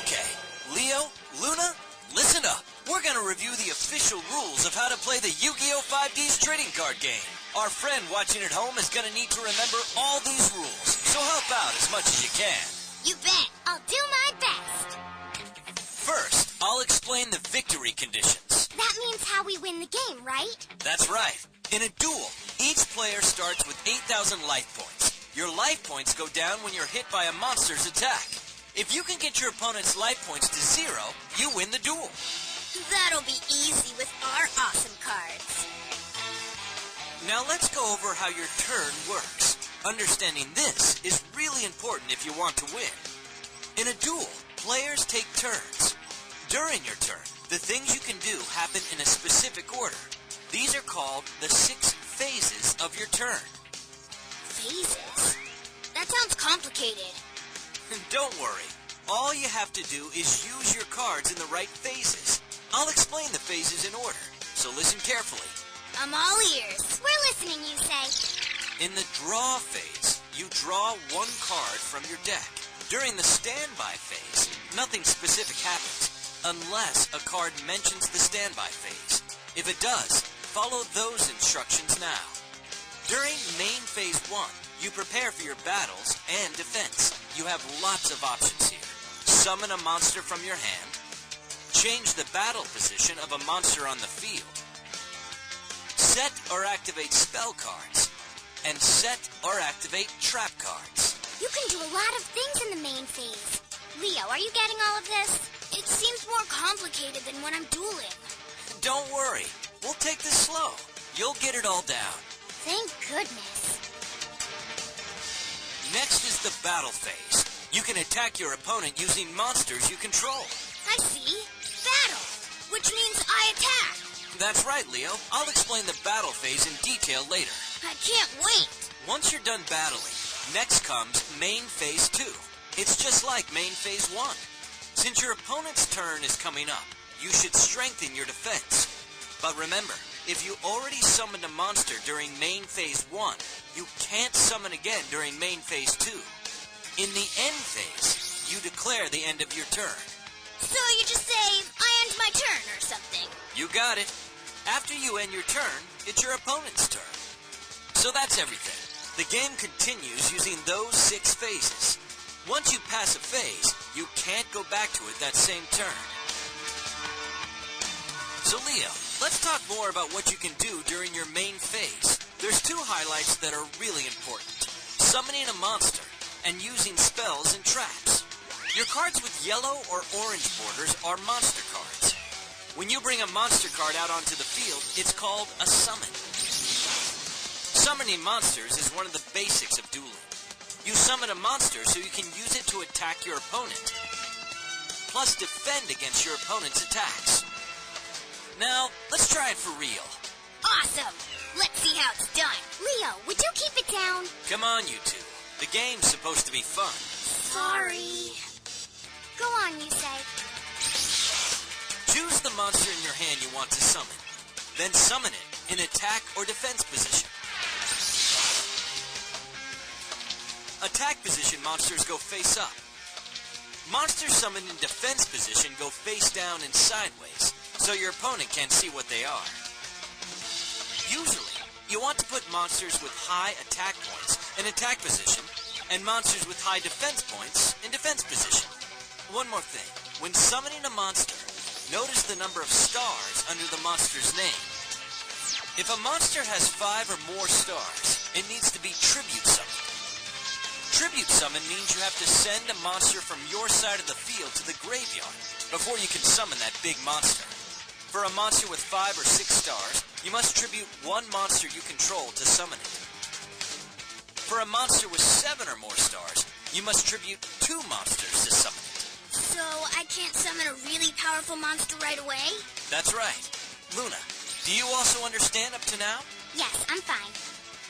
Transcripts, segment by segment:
Okay, Leo, Luna, listen up. We're gonna review the official rules of how to play the Yu-Gi-Oh! 5D's trading card game. Our friend watching at home is gonna need to remember all these rules, so help out as much as you can. You bet. I'll do my best. First, I'll explain the victory conditions. That means how we win the game, right? That's right. In a duel, each player starts with 8,000 life points. Your life points go down when you're hit by a monster's attack. If you can get your opponent's life points to 0, you win the duel. That'll be easy with our awesome cards. Now let's go over how your turn works. Understanding this is really important if you want to win. In a duel, players take turns. During your turn, the things you can do happen in a specific order. These are called the 6 phases of your turn. Phases? That sounds complicated. Don't worry. All you have to do is use your cards in the right phases. I'll explain the phases in order, so listen carefully. I'm all ears. We're listening, you say. In the draw phase, you draw 1 card from your deck. During the standby phase, nothing specific happens, unless a card mentions the standby phase. If it does, follow those instructions now. During main phase 1, you prepare for your battles and defense. You have lots of options here. Summon a monster from your hand, change the battle position of a monster on the field, set or activate spell cards, and set or activate trap cards. You can do a lot of things in the main phase. Leo, are you getting all of this? It seems more complicated than when I'm dueling. Don't worry. We'll take this slow. You'll get it all down. Thank goodness. Next is the battle phase. You can attack your opponent using monsters you control. I see. Battle, which means I attack. That's right, Leo. I'll explain the battle phase in detail later. I can't wait. Once you're done battling, next comes main phase 2. It's just like main phase 1. Since your opponent's turn is coming up, you should strengthen your defense. But remember, if you already summoned a monster during main phase 1, you can't summon again during main phase 2. In the end phase, you declare the end of your turn. So you just say, I end my turn or something. You got it. After you end your turn, it's your opponent's turn. So that's everything. The game continues using those 6 phases. Once you pass a phase, you can't go back to it that same turn. So Leo, let's talk more about what you can do during your main phase. There's 2 highlights that are really important. Summoning a monster and using spells and traps. Your cards with yellow or orange borders are monster cards. When you bring a monster card out onto the field, it's called a summon. Summoning monsters is one of the basics of dueling. You summon a monster so you can use it to attack your opponent, plus defend against your opponent's attacks. Now, let's try it for real. Awesome! Let's see how it's done. Leo, would you keep it down? Come on, you two. The game's supposed to be fun. Sorry. Go on, you say. Choose the monster in your hand you want to summon. Then summon it in attack or defense position. Attack position monsters go face up. Monsters summoned in defense position go face down and sideways, so your opponent can't see what they are. Usually, you want to put monsters with high attack points in attack position, and monsters with high defense points in defense position. One more thing. When summoning a monster, notice the number of stars under the monster's name. If a monster has 5 or more stars, it needs to be tribute summoned. Tribute summon means you have to send a monster from your side of the field to the graveyard before you can summon that big monster. For a monster with 5 or 6 stars, you must tribute 1 monster you control to summon it. For a monster with 7 or more stars, you must tribute 2 monsters to summon it. So I can't summon a really powerful monster right away? That's right. Luna, do you also understand up to now? Yes, I'm fine.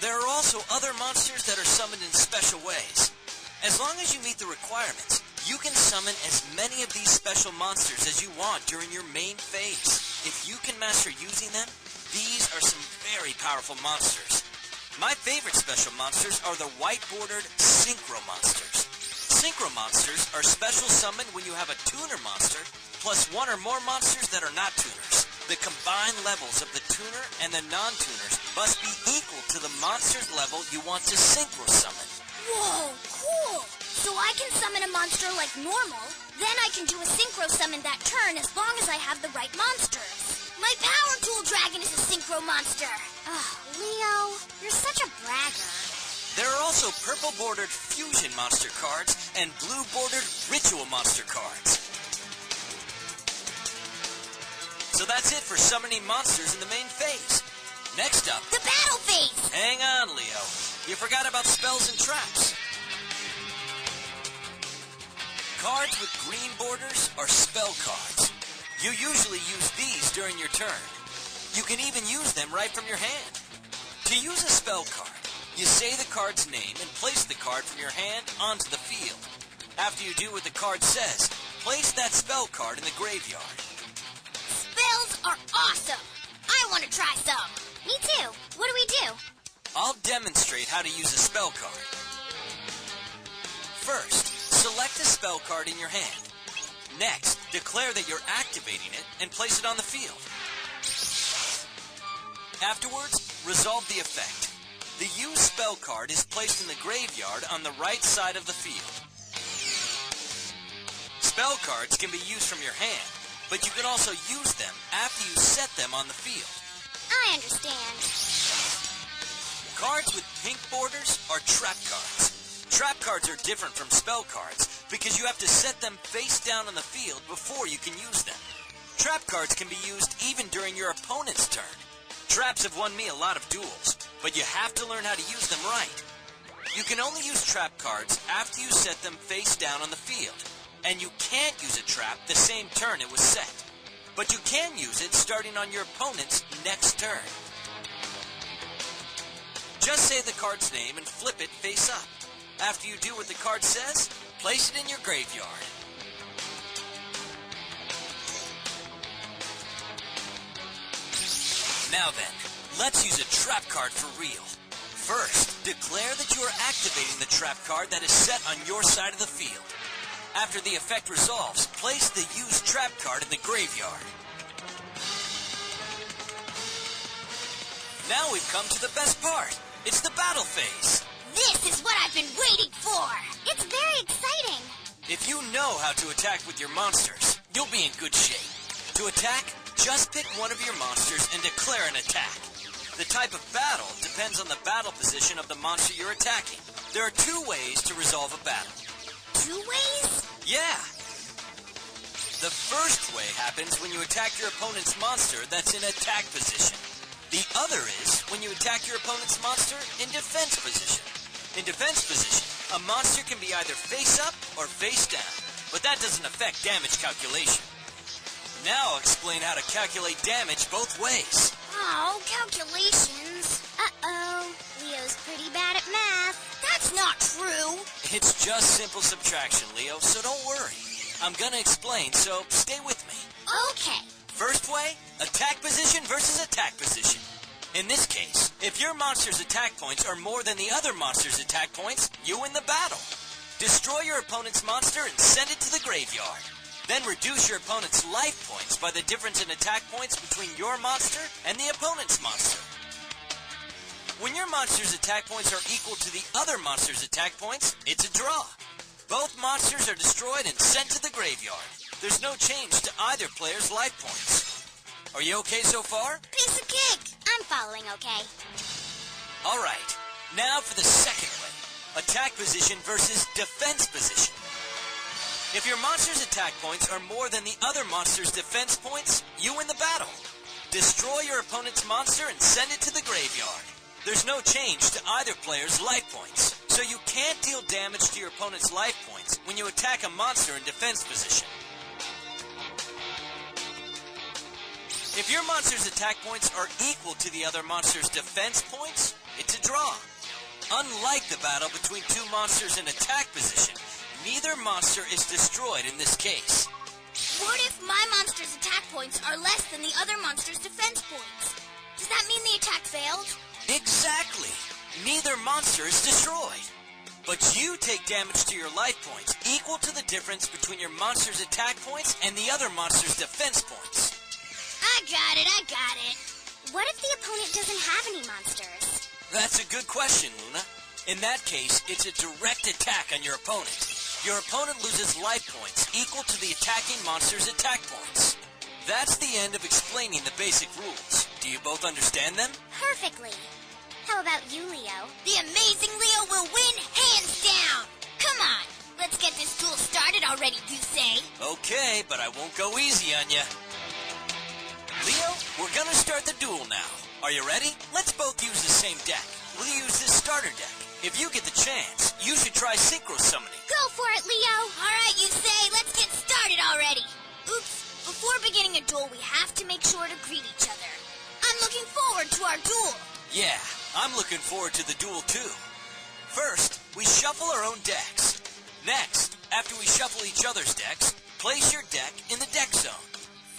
There are also other monsters that are summoned in special ways. As long as you meet the requirements, you can summon as many of these special monsters as you want during your main phase. If you can master using them, these are some very powerful monsters. My favorite special monsters are the white-bordered Synchro monsters. Synchro Synchro monsters are special summoned when you have a tuner monster plus one or more monsters that are not tuners. The combined levels of the tuner and the non-tuners must be equal to the monster's level you want to synchro summon. Whoa, cool! So I can summon a monster like normal, then I can do a synchro summon that turn as long as I have the right monsters. My Power Tool Dragon is a synchro monster. Leo, you're such a bragger. There are also purple-bordered fusion monster cards and blue-bordered ritual monster cards. So that's it for summoning monsters in the main phase. Next up, the battle phase! Hang on, Leo. You forgot about spells and traps. Cards with green borders are spell cards. You usually use these during your turn. You can even use them right from your hand. To use a spell card, you say the card's name and place the card from your hand onto the field. After you do what the card says, place that spell card in the graveyard. Spells are awesome! I want to try some! Me too. What do we do? I'll demonstrate how to use a spell card. First, select a spell card in your hand. Next, declare that you're activating it and place it on the field. Afterwards, resolve the effect. The used spell card is placed in the graveyard on the right side of the field. Spell cards can be used from your hand, but you can also use them after you set them on the field. I understand. Cards with pink borders are trap cards. Trap cards are different from spell cards because you have to set them face down on the field before you can use them. Trap cards can be used even during your opponent's turn. Traps have won me a lot of duels, but you have to learn how to use them right. You can only use trap cards after you set them face down on the field, and you can't use a trap the same turn it was set. But you can use it starting on your opponent's next turn. Just say the card's name and flip it face up. After you do what the card says, place it in your graveyard. Now then, let's use a trap card for real. First, declare that you are activating the trap card that is set on your side of the field. After the effect resolves, place the used trap card in the graveyard. Now we've come to the best part. It's the battle phase. This is what I've been waiting for. It's very exciting. If you know how to attack with your monsters, you'll be in good shape. To attack, just pick one of your monsters and declare an attack. The type of battle depends on the battle position of the monster you're attacking. There are two ways to resolve a battle. Two ways? Yeah. The first way happens when you attack your opponent's monster that's in attack position. The other is when you attack your opponent's monster in defense position. In defense position, a monster can be either face up or face down, but that doesn't affect damage calculation. Now I'll explain how to calculate damage both ways. Oh, calculations. Uh-oh. Leo's pretty bad at math. That's not true. It's just simple subtraction, Leo, so don't worry. I'm gonna explain, so stay with me. Okay. First way, attack position versus attack position. In this case, if your monster's attack points are more than the other monster's attack points, you win the battle. Destroy your opponent's monster and send it to the graveyard. Then reduce your opponent's life points by the difference in attack points between your monster and the opponent's monster. When your monster's attack points are equal to the other monster's attack points, it's a draw. Both monsters are destroyed and sent to the graveyard. There's no change to either player's life points. Are you okay so far? Piece of cake. I'm following okay. All right. Now for the second way. Attack position versus defense position. If your monster's attack points are more than the other monster's defense points, you win the battle. Destroy your opponent's monster and send it to the graveyard. There's no change to either player's life points, so you can't deal damage to your opponent's life points when you attack a monster in defense position. If your monster's attack points are equal to the other monster's defense points, it's a draw. Unlike the battle between two monsters in attack position, neither monster is destroyed in this case. What if my monster's attack points are less than the other monster's defense points? Does that mean the attack failed? Exactly. Neither monster is destroyed. but you take damage to your life points equal to the difference between your monster's attack points and the other monster's defense points. I got it. What if the opponent doesn't have any monsters? That's a good question, Luna. In that case, it's a direct attack on your opponent. Your opponent loses life points equal to the attacking monster's attack points. That's the end of explaining the basic rules. Do you both understand them? Perfectly. How about you, Leo? The amazing Leo will win hands down! Come on, let's get this duel started already, you say? Okay, but I won't go easy on you. Leo, we're gonna start the duel now. Are you ready? Let's both use the same deck. We'll use this starter deck. If you get the chance, you should try synchro summoning. Go for it, Leo! Alright, you say, let's get started already! Oops, before beginning a duel, we have to make sure to greet each other. I'm looking forward to our duel. Yeah, I'm looking forward to the duel too. First, we shuffle our own decks. Next, after we shuffle each other's decks, place your deck in the deck zone.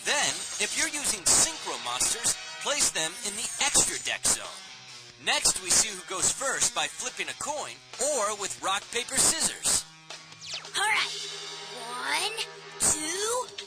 Then, if you're using synchro monsters, place them in the extra deck zone. Next, we see who goes first by flipping a coin or with rock, paper, scissors. Alright, 1, 2,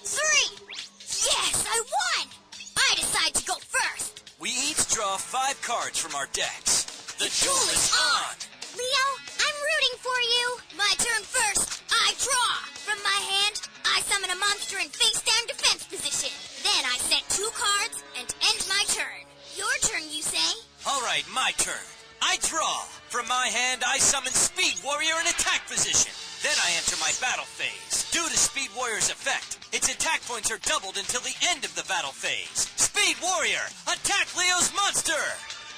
3! Yes, I won! I decide to go first. We each draw 5 cards from our decks. The duel is on! Leo, I'm rooting for you. My turn first. I draw. From my hand, I summon a monster in face-down defense position. Then I set 2 cards and end my turn. Your turn, you say? Alright, my turn. I draw. From my hand, I summon Speed Warrior in attack position. Then I enter my battle phase. Due to Speed Warrior's effect, its attack points are doubled until the end of the battle phase. Speed Warrior, attack Leo's monster!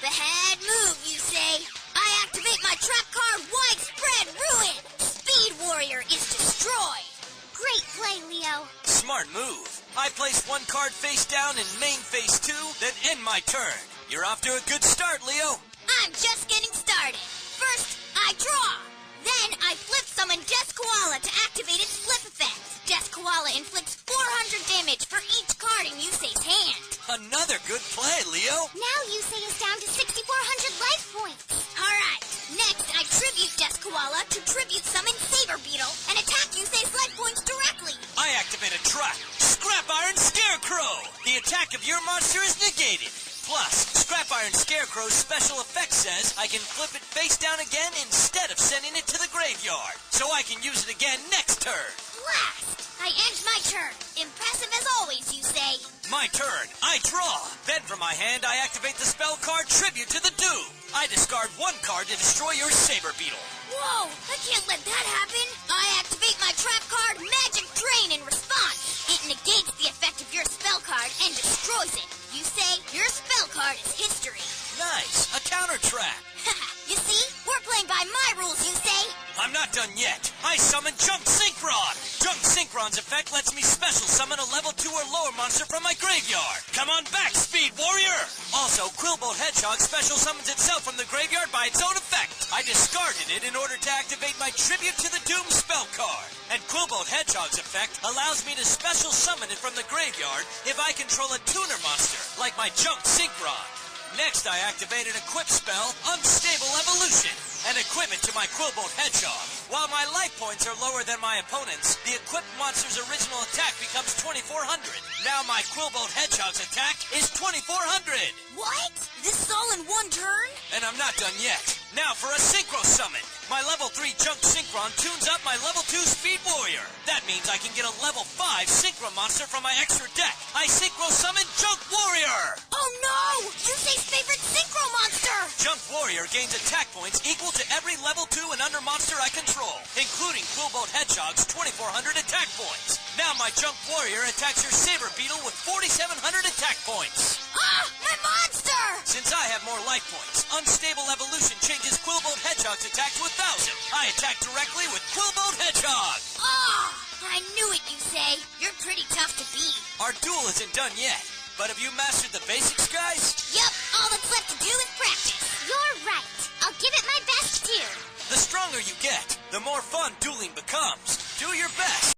Bad move, you say? I activate my trap card, Widespread Ruin! Speed Warrior is destroyed! Great play, Leo. Smart move. I place 1 card face down in main phase 2, then end my turn. You're off to a good start, Leo. I'm just getting started. First, I draw. Then I flip summon Death Koala to activate its flip effect. Death Koala inflicts 400 damage for each card in Yusei's hand. Another good play, Leo. Now Yusei is down to 6,400 life points. Alright, next I tribute Death Koala to tribute summon Saber Beetle and attack Yusei's life points directly. I activate a trap. Scrap Iron Scarecrow. The attack of your monster is negated. Plus, Scrap Iron Scarecrow's special effect says I can flip it face down again instead of sending it to the graveyard. So I can use it again next turn. Blast! I end my turn. Impressive as always, you say. My turn. I draw. Then from my hand, I activate the spell card Tribute to the Doom. I discard 1 card to destroy your Saber Beetle. Whoa! I can't let that happen. I activate my trap card, Magic Drain, in response. It negates the effect of your spell card and destroys it. You say your spell card is history. Nice. A counter trap. You see? We're playing by my rules, you say? I'm not done yet. I summon Junk Synchron. Junk Synchron's effect lets me special summon a level 2 or lower monster from my graveyard. Come on back, Speed Warrior. Also, Quillbolt Hedgehog special summons itself from the graveyard by its own effect. I discarded it in order to activate my Tribute to the Doom spell card. And Quillbolt Hedgehog's effect allows me to special summon it from the graveyard if I control a tuner monster, like my Junk Synchron. Next, I activate an equip spell, Unstable Evolution, and equip it to my Quillbolt Hedgehog. While my life points are lower than my opponent's, the equipped monster's original attack becomes 2,400. Now my Quillbolt Hedgehog's attack is 2,400. What? This is all in 1 turn? And I'm not done yet. Now for a Synchro Summon. My level 3 Junk Synchron tunes up my level 2 Speed Warrior. That means I can get a level 5 Synchro monster from my extra deck. I Synchro Summon Junk Warrior! Oh no! Yusei's favorite Synchro monster! Junk Warrior gains attack points equal to every level 2 and under monster I control, including Quillbolt Hedgehog's 2,400 attack points. Now my Junk Warrior attacks your Saber Beetle with 4,700 attack points. Ah! My monster! Since I have more life points, Unstable Evolution changes Quillbolt Hedgehog's attack to 1,000. I attack directly with Quillbolt Hedgehog. Ah! I knew it, you say. You're pretty tough to beat. Our duel isn't done yet, but have you mastered the basics, guys? Yep, all that's left to do is practice. You're right. I'll give it my best too. The stronger you get, the more fun dueling becomes. Do your